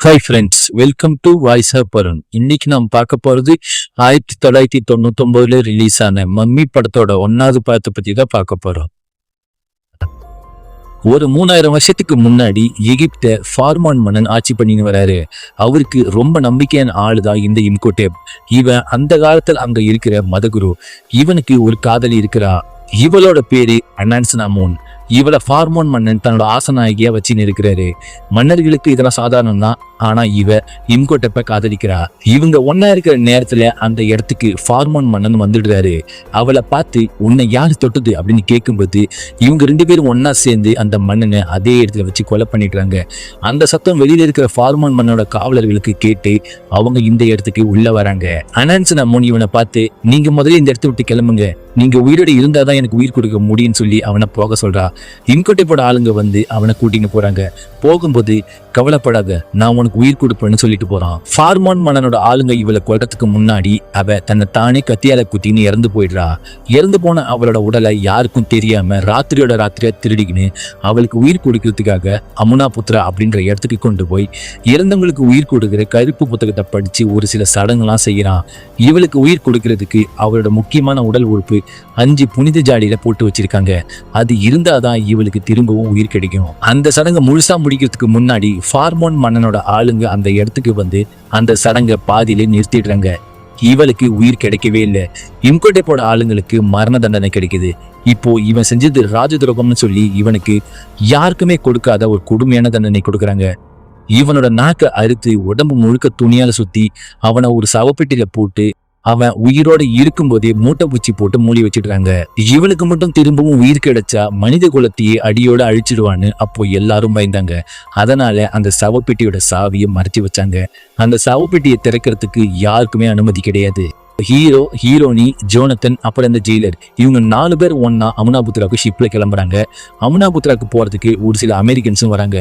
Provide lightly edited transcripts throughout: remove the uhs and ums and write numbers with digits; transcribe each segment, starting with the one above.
Hi friends, welcome to voice of Varun. இன்னைக்கு நாம் பார்க்க போறது 1999 ரிலீஸ் ஆன மம்மி படத்தோட 1வது பாகத்தை பத்தி தான் பார்க்க போறோம். ஒரு 3000 வருஷத்துக்கு முன்னாடி எகிப்த ஃபார்மான் மன்னன் ஆட்சி பண்ணின்னு வராரு. அவருக்கு ரொம்ப நம்பிக்கையான ஆளுதான் இந்த இம்கோட்டேப். இவன் அந்த காலத்துல அங்க இருக்கிற மதகுரு. இவனுக்கு ஒரு காதலி இருக்கிறா. இவளோட பேரு அனான்சனாமோன். இவளை ஃபார்மோன் மன்னன் தன்னோட ஆசனாகியா வச்சுன்னு இருக்கிறாரு. மன்னர்களுக்கு இதெல்லாம் சாதாரணம் தான். ஆனா இவ இம்கோட்டப்ப காதலிக்கிறா. இவங்க ஒன்னா இருக்கிற நேரத்துல அந்த இடத்துக்கு ஃபார்மோன் மன்னன் வந்துடுறாரு. அவளை பார்த்து உன்னை யாரு தொட்டது அப்படின்னு கேட்கும்போது இவங்க 2 பேரும் ஒன்னா சேர்ந்து அந்த மன்னனை அதே இடத்துல வச்சு கொலை பண்ணிடுறாங்க. அந்த சத்தம் வெளியில இருக்கிற ஃபார்மோன் மன்னனோட காவலர்களுக்கு கேட்டு அவங்க இந்த இடத்துக்கு உள்ள வராங்க. அனான்சனாமோன் இவனை பார்த்து நீங்க முதல்ல இந்த இடத்த விட்டு கிளம்புங்க, நீங்க உயிரோடு இருந்தாதான் எனக்கு உயிர் கொடுக்க முடியும்னு சொல்லி அவனை போக சொல்றா. இம்கோட்டேப்போட ஆளுங்க வந்து அவனை கூட்டின்னு போறாங்க. போகும்போது கவலைப்படாத, நான் உனக்கு உயிர் கொடுப்பேன்னு சொல்லிட்டு போறான். ஃபார்மோன் மன்னனோட ஆளுங்க இவளை கொல்றதுக்கு முன்னாடி அவ தன்னை தானே கத்தியால குத்தின்னு இறந்து போயிடுறா. இறந்து போன அவளோட உடலை யாருக்கும் தெரியாம ராத்திரியோட ராத்திரியா திருடிக்கின்னு அவளுக்கு உயிர் கொடுக்கறதுக்காக அமுனா புத்ரா அப்படின்ற இடத்துக்கு கொண்டு போய் இறந்தவங்களுக்கு உயிர் கொடுக்கிற கருப்பு புத்தகத்தை படிச்சு ஒரு சில சடங்குலாம் செய்யறான். இவளுக்கு உயிர் கொடுக்கறதுக்கு அவளோட முக்கியமான உடல் உறுப்பு 5 புனித ஜாடியில போட்டு வச்சிருக்காங்க. அது இருந்தாதான் இவளுக்கு திரும்பவும் உயிர் கிடைக்கும். அந்த சடங்கை முழுசா முடிக்கிறதுக்கு முன்னாடி ஃபார்மோன் மன்னனோட ஆளுங்க அந்த இடத்துக்கு வந்து அந்த சடங்கை பாதியிலே நிறுத்திடுறாங்க. இவளுக்கு உயிர் கிடைக்கவே இல்லை. இம்கோட்டேப்போட ஆளுங்களுக்கு மரண தண்டனை கிடைக்குது. இப்போ இவன் செஞ்சது ராஜ துரோகம்னு சொல்லி இவனுக்கு யாருக்குமே கொடுக்காத ஒரு கொடுமையான தண்டனை கொடுக்குறாங்க. இவனோட நாக்கை அறுத்து உடம்பு முழுக்க துணியால சுத்தி அவனை ஒரு சவப்பெட்டியில போட்டு அவன் உயிரோட இருக்கும் போதே மூட்டை பூச்சி போட்டு மூடி வச்சிடுறாங்க. இவளுக்கு மட்டும் திரும்பவும் உயிர் கிடைச்சா மனித குலத்தையே அடியோட அழிச்சிடுவான்னு அப்போ எல்லாரும் பயந்தாங்க. அதனால அந்த சவப்பெட்டியோட சாவியை மறைச்சி வச்சாங்க. அந்த சவப்பெட்டியை திறக்கிறதுக்கு யாருக்குமே அனுமதி கிடையாது. ஹீரோ, ஹீரோனி, ஜோனத்தன், அப்புறம் இந்த ஜெயிலர், இவங்க 4 பேர் ஒன்னா அமுனாபுத்ராவுக்கு ஷிப்ல கிளம்புறாங்க. அமுனாபுத்ராவுக்கு போறதுக்கு ஒரு சில அமெரிக்கன்ஸும் வராங்க.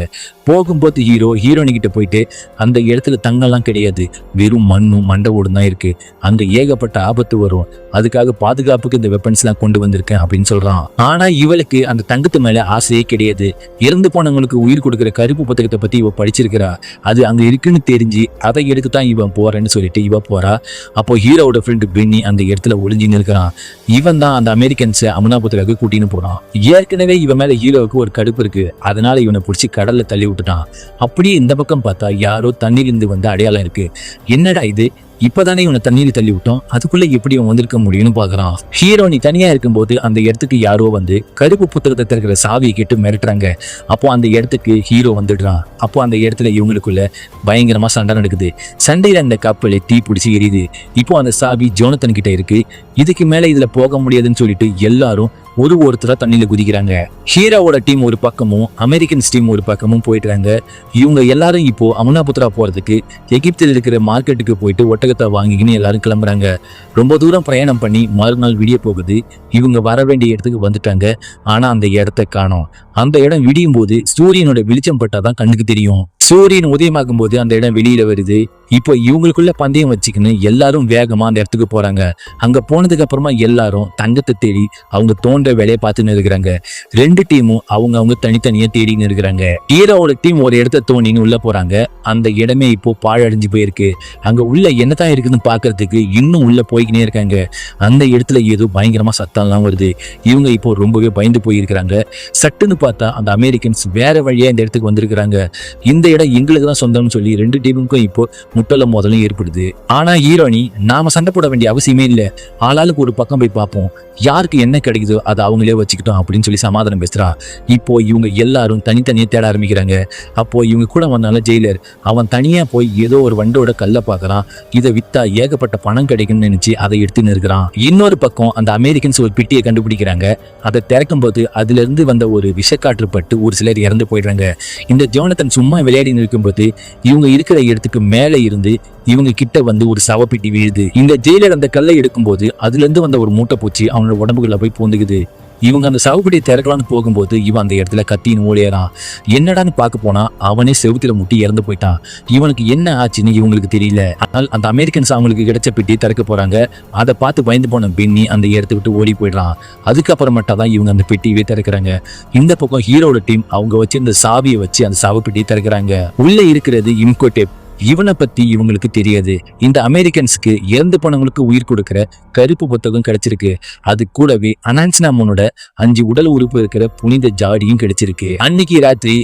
போகும்போது ஹீரோனி கிட்ட போயிட்டு அந்த இடத்துல தங்கம்லாம் கிடையாது, வெறும் மண்ணும் மண்டை ஓடும் தான் இருக்கு, அங்க ஏகப்பட்ட ஆபத்து வரும், அதுக்காக பாதுகாப்புக்கு இந்த வெப்பன்ஸ் எல்லாம் கொண்டு வந்திருக்கேன் அப்படின்னு சொல்றான். ஆனா இவளுக்கு அந்த தங்கத்து மேல ஆசையே கிடையாது. இறந்து போனவங்களுக்கு உயிர் கொடுக்கிற கருப்பு புத்தகத்தை பத்தி இவ படிச்சிருக்கிறா. அது அங்க இருக்குன்னு தெரிஞ்சு அதை எடுத்துதான் இவன் போறேன்னு சொல்லிட்டு இவ போறா. அப்போ ஹீரோவோட ஃப்ரெண்டு பென்னி அந்த இடத்துல ஒளிஞ்சின்னு இருக்கிறான். இவன் தான் அந்த அமெரிக்கன்ஸை அமுனாபுத்ராவுக்கு கூட்டின்னு போறான். ஏற்கனவே இவன் மேல ஹீரோவுக்கு ஒரு கடுப்பு இருக்கு. அதனால இவனை பிடிச்சி கடல்ல தள்ளி விட்டுட்டான். அப்படியே இந்த பக்கம் பார்த்தா யாரோ தண்ணீரிலிருந்து வந்த அடையாளம் இருக்கு. என்னடா இது, இப்பதானே இவனை தண்ணீர் தள்ளி விட்டோம், அதுக்குள்ள எப்படி அவன் வந்திருக்க முடியும்னு பாக்குறான். ஹீரோனி தனியா இருக்கும்போது அந்த இடத்துக்கு யாரோ வந்து கருப்பு புத்தகத்தை திறக்கிற சாவியை கேட்டு மிரட்டுறாங்க. அப்போ அந்த இடத்துக்கு ஹீரோ வந்துடுறான். அப்போ அந்த இடத்துல இவங்களுக்குள்ள பயங்கரமா சண்டை நடக்குது. சண்டையில அந்த கப்பலை தீ பிடிச்சி எரியுது. இப்போ அந்த சாவி ஜோனத்தன் கிட்ட இருக்கு. இதுக்கு மேல இதுல போக முடியாதுன்னு சொல்லிட்டு எல்லாரும் ஒருத்தரா தண்ணியில குதிக்கிறாங்க. ஹீரோவோட டீம் ஒரு பக்கமும் அமெரிக்கன்ஸ் டீம் ஒரு பக்கமும் போயிட்டாங்க. இவங்க எல்லாரும் இப்போ அமுனாபுத்ரா போறதுக்கு எகிப்தில் இருக்கிற மார்க்கெட்டுக்கு போயிட்டு ஒட்டகத்தை வாங்கிக்கின்னு எல்லாரும் கிளம்புறாங்க. ரொம்ப தூரம் பிரயாணம் பண்ணி மறுநாள் விடிய போகுது. இவங்க வர வேண்டிய இடத்துக்கு வந்துட்டாங்க. ஆனா அந்த இடத்த காணோம். அந்த இடம் விடியும் போது சூரியனோட வெளிச்சம் பட்டாதான் கண்ணுக்கு தெரியும். சூரியன் உதயமாகும் போது அந்த இடம் வெளியில வருது. இப்போ இவங்களுக்குள்ள பந்தயம் வச்சுக்கின்னு எல்லாரும் வேகமா அந்த இடத்துக்கு போறாங்க. அங்க போனதுக்கு அப்புறமா எல்லாரும் தங்கத்தை தேடி அவங்க தோன்ற வேலையை பார்த்துன்னு இருக்கிறாங்க. 2 டீமும் அவங்க தனித்தனியா தேடின்னு இருக்கிறாங்க. ஹீரோவோட டீம் ஒரு இடத்த தோண்டின்னு உள்ள போறாங்க. அந்த இடமே இப்போ பாழடைஞ்சு போயிருக்கு. அங்க உள்ள என்னதான் இருக்குதுன்னு பாக்குறதுக்கு இன்னும் உள்ள போய்கினே இருக்காங்க. அந்த இடத்துல ஏதோ பயங்கரமா சத்தம்லாம் வருது. இவங்க இப்போ ரொம்பவே பயந்து போயிருக்கிறாங்க. சட்டுன்னு பார்த்தா அந்த அமெரிக்கன்ஸ் வேற வழியா இந்த இடத்துக்கு வந்திருக்கிறாங்க. இந்த இடம் எங்களுக்கு தான் சொந்தம்னு சொல்லி 2 டீமுக்கும் இப்போ முட்டல மோதலும் ஏற்படுது. ஆனா ஹீரோனி, நாம சண்டை போட வேண்டிய அவசியமே இல்லை, ஆளாளுக்கு ஒரு பக்கம் போய் பார்ப்போம், யாருக்கு என்ன கிடைக்குதோ அதை அவங்களே வச்சுக்கிட்டோம் அப்படின்னு சொல்லி சமாதானம் பேசுறா. இப்போ இவங்க எல்லாரும் தனித்தனியா தேட ஆரம்பிக்கிறாங்க. அப்போ இவங்க கூட வந்தால ஜெயிலர், அவன் தனியா போய் ஏதோ ஒரு வண்டோட கல்லை பார்க்கறான். இதை வித்தா ஏகப்பட்ட பணம் கிடைக்கும்னு நினைச்சு அதை எடுத்துன்னு இருக்கிறான். இன்னொரு பக்கம் அந்த அமெரிக்கன்ஸ் ஒரு பெட்டியை கண்டுபிடிக்கிறாங்க. அதை திறக்கும் போது அதுல இருந்து வந்த ஒரு விஷக்காற்று பட்டு ஒரு சிலர் இறந்து போயிடுறாங்க. இந்த ஜோனத்தன் சும்மா விளையாடி இருக்கும்போது இவங்க இருக்கிற இடத்துக்கு மேல இருந்து இவங்க கிட்ட வந்து ஒரு சவப்பெட்டி வீழுது. இந்த ஜெயிலர் அந்த கல்லை எடுக்கும் போது அதுல இருந்து வந்த ஒரு மூட்டை பூச்சி அவனோட உடம்புக்குள்ள போய் பூந்துக்குது. இவங்க அந்த சவப்பெட்டியை திறக்கலான்னு போகும்போது இவன் அந்த இடத்துல கத்தின்னு ஓடியாரான். என்னடான்னு பார்க்க போனா அவனே செவுத்துல முட்டி இறந்து போயிட்டான். இவனுக்கு என்ன ஆச்சுன்னு இவங்களுக்கு தெரியல. ஆனால் அந்த அமெரிக்கன்ஸ் அவங்களுக்கு கிடைச்ச பெட்டி திறக்க போறாங்க. அதை பார்த்து பயந்து போன பென்னி அந்த இடத்த விட்டு ஓடி போயிடுறான். அதுக்கப்புறமேட்டா தான் இவங்க அந்த பெட்டியவே திறக்கிறாங்க. இந்த பக்கம் ஹீரோட டீம் அவங்க வச்சிருந்த சாவியை வச்சு அந்த சவப்பெட்டியை திறக்கிறாங்க. உள்ள இருக்கிறது இம்கோடெப். இவனை பத்தி இவங்களுக்கு தெரியாது. இந்த அமெரிக்கன்ஸுக்கு இறந்து போனவங்களுக்கு உயிர் கொடுக்கிற கருப்பு புத்தகம் கிடைச்சிருக்கு. அது கூடவே அனான்சினாமோனோட 5 உடல் உறுப்பு இருக்கிற புனித ஜாடியும் கிடைச்சிருக்கு. அன்னைக்கு ராத்திரி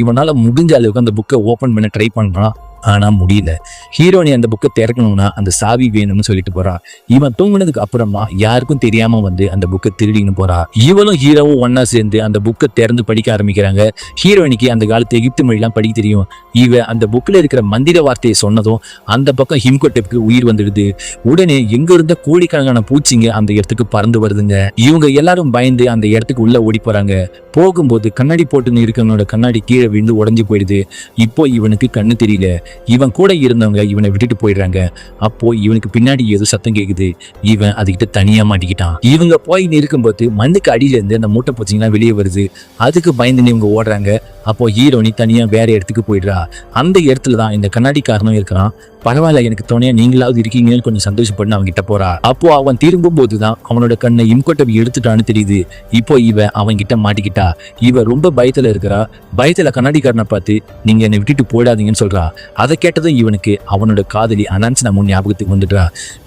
இவனால முடிஞ்ச அளவுக்கு அந்த புக்கை ஓபன் பண்ண ட்ரை பண்றான். ஆனா முடியல. ஹீரோனி அந்த புக்கை திறக்கணும்னா அந்த சாவி வேணும்னு சொல்லிட்டு போறா. இவன் தூங்கினதுக்கு அப்புறமா யாருக்கும் தெரியாம வந்து அந்த புக்கை திருடின்னு போறா. இவளும் ஹீரோவும் ஒன்னா சேர்ந்து அந்த புக்கை திறந்து படிக்க ஆரம்பிக்கிறாங்க. ஹீரோனிக்கு அந்த காலத்து எகிப்து மொழிலாம் படிக்க தெரியும். இவ அந்த புக்கில் இருக்கிற மந்திர வார்த்தையை சொன்னதும் அந்த பக்கம் இம்கோடெப்புக்கு உயிர் வந்துடுது. உடனே எங்க இருந்த கோடிக்கணக்கான பூச்சிங்க அந்த இடத்துக்கு பறந்து வருதுங்க. இவங்க எல்லாரும் பயந்து அந்த இடத்துக்கு உள்ள ஓடி போறாங்க. போகும்போது கண்ணாடி போட்டுன்னு இருக்கிறவனோட கண்ணாடி கீழே விழுந்து உடஞ்சி போயிடுது. இப்போ இவனுக்கு கண்ணு தெரியல. இவன் கூட இருந்தவங்க இவனை விட்டுட்டு போயிடுறாங்க. அப்போ இவனுக்கு பின்னாடி ஏதோ சத்தம் கேக்குது. இவன் அதுகிட்ட தனியா மாட்டிக்கிட்டான். இவங்க போய் இருக்கும்போது மண்ணுக்கு அடியில இருந்து அந்த மூட்டை பூச்சிங்கெல்லாம் வெளியே வருது. அதுக்கு பயந்துன்னு இவங்க ஓடுறாங்க. அப்போ ஹீரோனி தனியா வேற இடத்துக்கு போயிடுறா. அந்த இடத்துல தான் இந்த கண்ணாடிக்காரனும் இருக்கிறான். பரவாயில்ல, எனக்கு துணையா நீங்களாவது இருக்கீங்கன்னு கொஞ்சம் சந்தோஷப்பட்டு அவன் கிட்ட போறா. அப்போ அவன் திரும்பும் போதுதான் அவனோட கண்ணை இம்கோடெப் எடுத்துட்டான்னு தெரியுது. இப்போ இவ அவன் கிட்ட மாட்டிக்கிட்டா. இவ ரொம்ப பயத்துல இருக்கிறா. பயத்துல கண்ணாடிக்காரனை பார்த்து நீங்க என்னை விட்டுட்டு போயிடாதீங்கன்னு சொல்றா. அதை கேட்டதும் இவனுக்கு அவனோட காதலி அனான்சினாமோ ஞாபகத்துக்கு வந்துடுறா.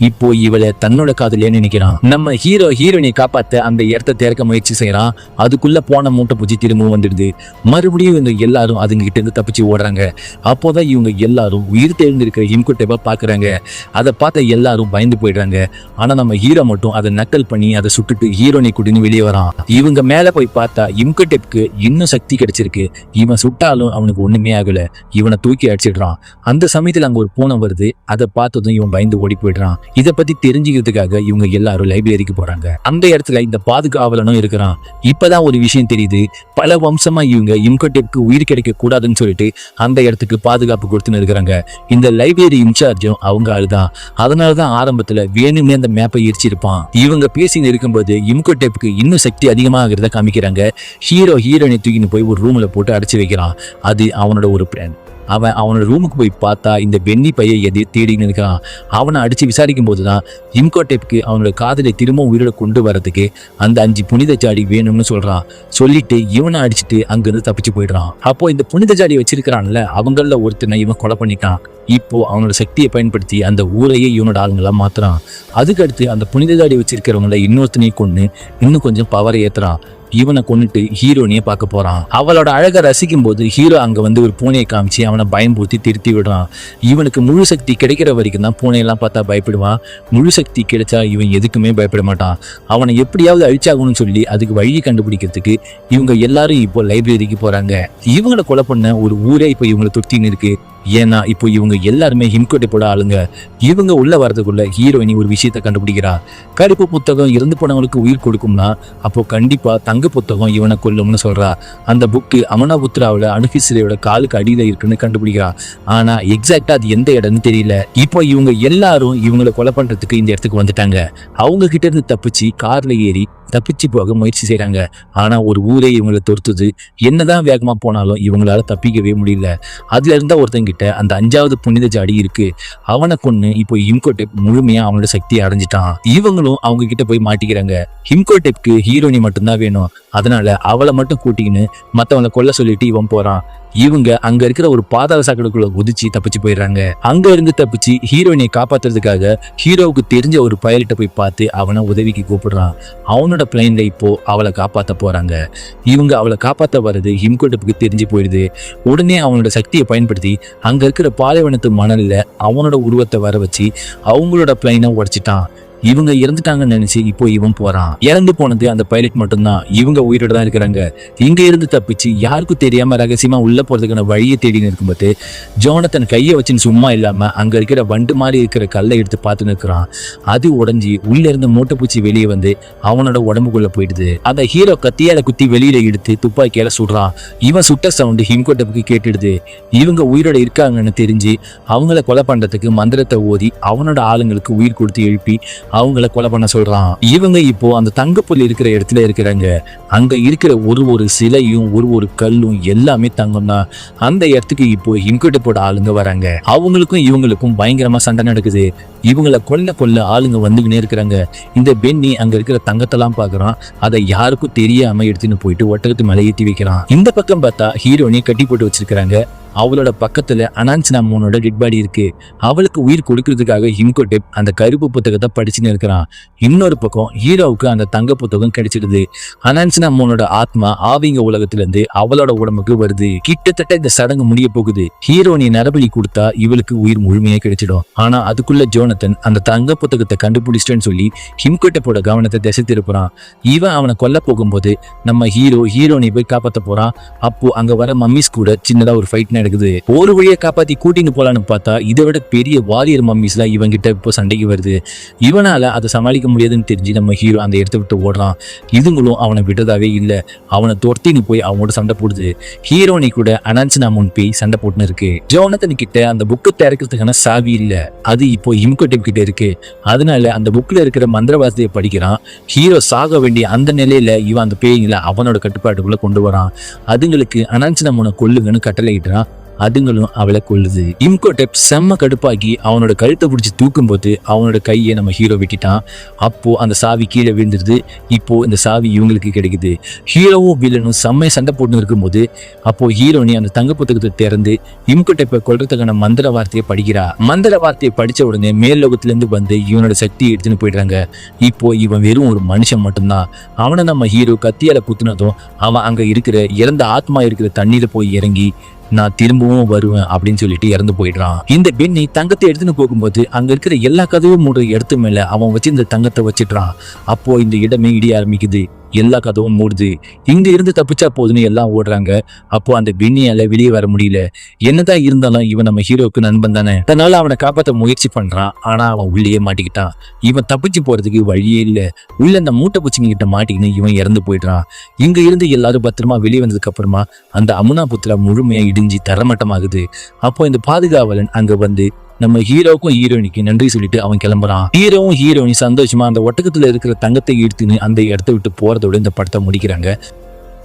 இப்போ இவளை தன்னோட காதலியா நினைக்கிறான். நம்ம ஹீரோயினை காப்பாத்த அந்த இடத்த திறக்க முயற்சி செய்யறான். அதுக்குள்ள போன மூட்டை பூச்சி திரும்பவும் வந்துடுது. மறுபடியும் இவங்க எல்லாரும் அதுங்க கிட்ட இருந்து தப்பிச்சு ஓடுறாங்க. அப்போதான் இவங்க எல்லாரும் உயிர் தெரிந்திருக்கிற இம்கோடெப்பை பாக்குறாங்க. அதை பார்த்த எல்லாரும் பயந்து போயிடுறாங்க. ஆனா நம்ம ஹீரோ மட்டும் அதை நக்கல் பண்ணி அதை சுட்டுட்டு ஹீரோனை கூட்டின்னு வெளியே வரான். இவங்க மேல போய் பார்த்தா இம்கோடெப்புக்கு இன்னும் சக்தி கிடைச்சிருக்கு. இவன் சுட்டாலும் அவனுக்கு ஒண்ணுமே ஆகல. இவனை தூக்கி அடிச்சிடுறான். அந்த சமயத்துல அங்க ஒரு பூனை வருது. அதை பார்த்ததும் இவன் பயந்து ஓடி போயிடுறான். இதை பத்தி தெரிஞ்சுக்கிறதுக்காக இவங்க எல்லாரும் லைப்ரரிக்கு போறாங்க. அந்த இடத்துல இந்த பாதுகாவலனும் இருக்கிறான். இப்பதான் ஒரு விஷயம் தெரியுது. பல வம்சமா இவங்க இம்கோடெப்புக்கு உயிர் கிடைக்க கூடாதுன்னு சொல்லிட்டு அந்த இடத்துக்கு பாதுகாப்பு கொடுத்துன்னு இருக்கிறாங்க. இந்த லைப்ரரி இன்சார்ஜும் அவங்க ஆளுதான். அதனாலதான் ஆரம்பத்துல வேணுமே அந்த மேப்பை எரிச்சிருப்பான். இவங்க பேசின்னு இருக்கும்போது இம்கோடெப்புக்கு இன்னும் சக்தி அதிகமாகிறத காமிக்கிறாங்க. ஹீரோனை தூக்கின்னு போய் ஒரு ரூம்ல போட்டு அடைச்சு வைக்கிறான். அது அவனோட ஒரு பிளான். அவனோட ரூமுக்கு போய் பார்த்தா இந்த பென்னி பையை எதையோ தேடின்னு இருக்கிறான். அவனை அடிச்சு விசாரிக்கும் போதுதான் இம்கோடெப்புக்கு அவனோட காதலை திரும்ப உயிரோட கொண்டு வரதுக்கு அந்த 5 புனித ஜாடி வேணும்னு சொல்றான். சொல்லிட்டு இவனை அடிச்சுட்டு அங்கிருந்து தப்பிச்சு போயிடுறான். அப்போ இந்த புனித ஜாடி வச்சிருக்கிறான்ல, அவங்கள ஒருத்தனை இவன் கொலை பண்ணிட்டான். இப்போ அவனோட சக்தியை பயன்படுத்தி அந்த ஊரையே இவனோட ஆளுங்களா மாத்துறான். அதுக்கடுத்து அந்த புனித ஜாடி வச்சிருக்கிறவங்கள இன்னொருத்தனையும் கொண்டு இன்னும் கொஞ்சம் பவரை ஏத்துறான். இவனை கொண்டுட்டு ஹீரோனியை பார்க்க போறான். அவளோட அழகை ரசிக்கும் போது ஹீரோ அங்க வந்து ஒரு பூனையை காமிச்சு அவனை பயம்பூத்தி திருத்தி விடுறான். இவனுக்கு முழு சக்தி கிடைக்கிற வரைக்கும் தான் பூனையெல்லாம் பார்த்தா பயப்படுவான். முழு சக்தி கிடைச்சா இவன் எதுக்குமே பயப்பட மாட்டான். அவனை எப்படியாவது அழிச்சாகணும்னு சொல்லி அதுக்கு வழியை கண்டுபிடிக்கிறதுக்கு இவங்க எல்லாரும் இப்போ லைப்ரரிக்கு போறாங்க. இவங்களை கொலை பண்ண ஒரு ஊரே இப்போ இவங்களை தொத்தின்னு இருக்கு. ஏன்னா இப்போ இவங்க எல்லாருமே இம்கோடெப்போட ஆளுங்க. இவங்க உள்ள வரதுக்குள்ள ஹீரோயினி ஒரு விஷயத்த கண்டுபிடிக்கிறா. கருப்பு புத்தகம் இறந்து போனவங்களுக்கு உயிர் கொடுக்கும்னா அப்போ கண்டிப்பா தங்க புத்தகம் இவனை கொல்லும்னு சொல்றா. அந்த புக்கு அமனாபுத்ராவோட அணுகிசிலையோட காலுக்கு அடியில இருக்குன்னு கண்டுபிடிக்கிறா. ஆனா எக்ஸாக்டா அது எந்த இடம்னு தெரியல. இப்போ இவங்க எல்லாரும் இவங்களை கொலை பண்றதுக்கு இந்த இடத்துக்கு வந்துட்டாங்க. அவங்க கிட்ட இருந்து தப்பிச்சு கார்ல ஏறி தப்பிச்சு போக முயற்சி செய்யறாங்க. ஆனா ஒரு ஊரே இவங்களை தொடுத்துது. என்னதான் வேகமா போனாலும் இவங்களால தப்பிக்கவே முடியல. அதுல இருந்தா ஒருத்தங்கிட்ட அந்த 5வது புனித ஜாடி இருக்கு. அவனை கொன்னு இப்போ இம்கோடெப் முழுமையா அவனோட சக்தியை அடைஞ்சிட்டான். இவங்களும் அவங்க கிட்ட போய் மாட்டிக்கிறாங்க. இம்கோடெப்க்கு ஹீரோனி மட்டும்தான் வேணும். அதனால அவளை மட்டும் கூட்டிக்கின்னு மத்தவங்களை கொல்ல சொல்லிட்டு இவன் போறான். இவங்க அங்க இருக்கிற ஒரு பாதாள சாக்கடைக்குள்ள குதிச்சு தப்பிச்சு போயிடுறாங்க. அங்க இருந்து தப்பிச்சு ஹீரோயினை காப்பாத்துறதுக்காக ஹீரோவுக்கு தெரிஞ்ச ஒரு பைலட்டை போய் பார்த்து அவனை உதவிக்கு கூப்பிடுறான். அவனோட பிளைன்ல இப்போ அவளை காப்பாத்த போறாங்க. இவங்க அவளை காப்பாத்த வர்றது இம்கோடெப்புக்கு தெரிஞ்சு போயிடுது. உடனே அவனோட சக்தியை பயன்படுத்தி அங்க இருக்கிற பாலைவனத்து மணல்ல அவனோட உருவத்தை வர வச்சு அவங்களோட பிளைனை உடைச்சிட்டான். இவங்க இறந்துட்டாங்கன்னு நினைச்சு இப்போ இவன் போறான். இறந்து போனது அந்த பைலட் மட்டும்தான். இவங்க உயிரோட தான் இருக்கிறாங்க. இங்க இருந்து தப்பிச்சு யாருக்கும் தெரியாம ரகசியமா உள்ள போறதுக்கான வழியை தேடின்னு இருக்கும்போது ஜோனத்தன் கையை வச்சுன்னு சும்மா இல்லாம அங்க இருக்கிற வண்டு மாதிரி இருக்கிற கல்லை எடுத்து பார்த்து நிற்கிறான். அது உடஞ்சி உள்ள இருந்து மூட்டைப்பூச்சி வெளியே வந்து அவனோட உடம்புக்குள்ள போயிடுது. அந்த ஹீரோ கத்தியால குத்தி வெளியில எடுத்து துப்பாக்கியால சுடுறான். இவன் சுட்ட சவுண்டு இம்கோடெப்புக்கு கேட்டுடுது. இவங்க உயிரோட இருக்காங்கன்னு தெரிஞ்சு அவங்கள கொலை பண்றதுக்கு மந்திரத்தை ஓதி அவனோட ஆளுங்களுக்கு உயிர் கொடுத்து எழுப்பி அவங்கள கொலை பண்ண சொல்றான். இவங்க இப்போ அந்த தங்கப்புல் இருக்கிற இடத்துல இருக்கிறாங்க. அங்க இருக்கிற ஒரு சிலையும் ஒரு கல்லும் எல்லாமே தங்கம் தான். அந்த இடத்துக்கு இப்போ இன்குட்டப்போட ஆளுங்க வராங்க. அவங்களுக்கும் இவங்களுக்கும் பயங்கரமா சண்டை நடக்குது. இவங்களை கொல்ல ஆளுங்க வந்துகினே இருக்கிறாங்க. இந்த பென்னி அங்க இருக்கிற தங்கத்தெல்லாம் பாக்குறான். அதை யாருக்கும் தெரியாம எடுத்துன்னு போயிட்டு ஒட்டகத்து மேல ஏற்றி வைக்கிறான். இந்த பக்கம் பார்த்தா ஹீரோனி கட்டி போட்டு வச்சிருக்கிறாங்க. அவளோட பக்கத்துல அனான்சினாமோனோட டெட் பாடி இருக்கு. அவளுக்கு உயிர் கொடுக்கறதுக்காக இம்கோடெப் அந்த கருப்பு புத்தகத்தை படிச்சுன்னு இருக்கிறான். இன்னொரு பக்கம் ஹீரோவுக்கு அந்த தங்க புத்தகம் கிடைச்சிடுது. அனான்சினாமோனோட ஆத்மா ஆவிங்க உலகத்துல இருந்து அவளோட உடம்புக்கு வருது. கிட்டத்தட்ட இந்த சடங்கு முடிய போகுது. ஹீரோனி நரபலி கொடுத்தா இவளுக்கு உயிர் முழுமையா கிடைச்சிடும். ஆனா அதுக்குள்ள ஜோனத்தன் அந்த தங்க புத்தகத்தை கண்டுபிடிச்சிட்டேன்னு சொல்லி ஹிம்கோடெப்போட கவனத்தை திசை திருப்புறான். இவன் அவனை கொல்ல போகும்போது நம்ம ஹீரோனி போய் காப்பாத்த போறான். அப்போ அங்க வர மம்மிஸ் கூட சின்னதா ஒரு ஃபைட் நடக்குது. ஒரு வழியை காப்பாத்தி கூட்டின்னு போலான்னு பார்த்தா இதை விட பெரிய வாரியர் மம்மிஸ்லாம் இவன் கிட்ட இப்போ சண்டைக்கு வருது. இவனால அதை சமாளிக்க முடியாதுன்னு தெரிஞ்சு நம்ம ஹீரோ அந்த இடத்த விட்டு ஓடுறான். இதுங்களும் அவனை விட்டதாவே இல்லை. அவனை துரத்தின்னு போய் அவனோட சண்டை போடுது. ஹீரோனி கூட அனான்சினாமோன் போய் சண்டை போட்டுன்னு இருக்கு. ஜோனத்தன் கிட்ட அந்த புக்கை திறக்கிறதுக்கான சாவி இல்ல. அது இப்போ இம்கோடெப் கிட்ட இருக்கு. அதனால அந்த புக்ல இருக்கிற மந்திரவாதத்தையை படிக்கிறான். ஹீரோ சாக வேண்டிய அந்த நிலையில இவன் அந்த பேய்களை அவனோட கட்டுப்பாட்டுக்குள்ள கொண்டு வரான். அதுங்களுக்கு அனான்சினாமோனை கொல்லுங்கன்னு கட்டளையிடுறான். அதுங்களும் அவளை கொல்லுது. இம்கோடெப் செம்ம கடுப்பாக்கி அவனோட கழுத்தை பிடிச்சி தூக்கும் போது அவனோட கையை நம்ம ஹீரோ விட்டுட்டான். அப்போ அந்த சாவி கீழே விழுந்துருது. இப்போ இந்த சாவி இவங்களுக்கு கிடைக்குது. ஹீரோவும் வில்லனும் செம்மைய சண்டை போட்டு இருக்கும்போது அப்போ ஹீரோனி அந்த தங்க புத்தகத்தை திறந்து இம்கோடெப்பை கொல்றதுக்கான மந்திர வார்த்தையை படிக்கிறா. மந்திர வார்த்தையை படிச்ச உடனே மேல் லோகத்துல இருந்து வந்து இவனோட சக்தியை எடுத்துன்னு போயிடுறாங்க. இப்போ இவன் வெறும் ஒரு மனுஷன் மட்டும்தான். அவனை நம்ம ஹீரோ கத்தியால குத்துனதும் அவன் அங்க இருக்கிற இறந்த ஆத்மா இருக்கிற தண்ணீரை போய் இறங்கி நான் திரும்பவும் வருவேன் அப்படின்னு சொல்லிட்டு இறந்து போயிடுறான். இந்த பெண்ணை தங்கத்தை எடுத்துன்னு போகும்போது அங்க இருக்கிற எல்லா கதவும் மூடுற இடத்து மேல அவன் வச்சு இந்த தங்கத்தை வச்சிடுறான். அப்போ இந்த இடமே இடிய ஆரம்பிக்குது. எல்லா கதவும் மூடுது. இங்க இருந்து தப்பிச்சா போதுன்னு எல்லாம் ஓடுறாங்க. அப்போ அந்த பெண்ணியால வெளியே வர முடியல. என்னதான் இருந்தாலும் இவன் நம்ம ஹீரோக்கு நண்பன் தானே. அதனால அவனை காப்பாற்ற முயற்சி பண்றான். ஆனா அவன் உள்ளேயே மாட்டிக்கிட்டான். இவன் தப்பிச்சு போறதுக்கு வழியே இல்லை. உள்ள அந்த மூட்டை பூச்சிங்க கிட்ட மாட்டிக்கின்னு இவன் இறந்து போயிடுறான். இங்க இருந்து எல்லாரும் பத்திரமா வெளியே வந்ததுக்கு அப்புறமா அந்த அமுனா புத்திரா முழுமையா இடிஞ்சு தரமட்டமாகுது. அப்போ இந்த பாதுகாவலன் அங்க வந்து நம்ம ஹீரோக்கும் ஹீரோனிக்கு நன்றி சொல்லிட்டு அவன் கிளம்புறான். ஹீரோவும் ஹீரோனி சந்தோஷமா அந்த ஒட்டகத்துல இருக்கிற தங்கத்தை எடுத்துன்னு அந்த இடத்த விட்டு போறதோட இந்த படத்தை முடிக்கிறாங்க.